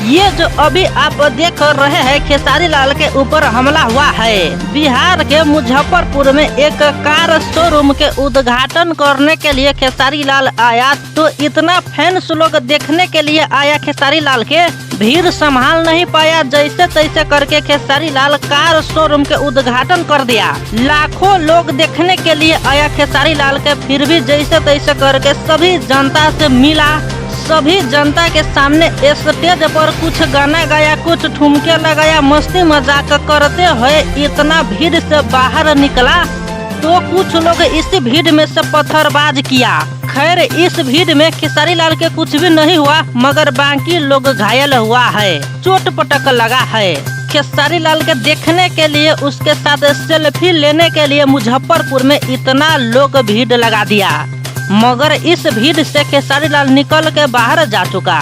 ये जो अभी आप देख रहे हैं खेसारी लाल के ऊपर हमला हुआ है। बिहार के मुजफ्फरपुर में एक कार शोरूम के उद्घाटन करने के लिए खेसारी लाल आया, तो इतना फैंस लोग देखने के लिए आया खेसारी लाल के, भीड़ संभाल नहीं पाया। जैसे तैसे करके खेसारी लाल कार शोरूम के उद्घाटन कर दिया। लाखों लोग देखने के लिए आया खेसारी लाल के, फिर भी जैसे तैसे करके सभी जनता से मिला। सभी जनता के सामने स्टेज पर कुछ गाना गाया, कुछ ठुमके लगाया, मस्ती मजाक करते हुए इतना भीड़ से बाहर निकला तो कुछ लोग इस भीड़ में से पत्थरबाज किया। खैर इस भीड़ में खेसारी लाल के कुछ भी नहीं हुआ, मगर बाकी लोग घायल हुआ है, चोट पटक लगा है। खेसारी लाल के देखने के लिए, उसके साथ सेल्फी लेने के लिए मुजफ्फरपुर में इतना लोग भीड़ लगा दिया, मगर इस भीड़ से खेसारी लाल निकल के बाहर जा चुका।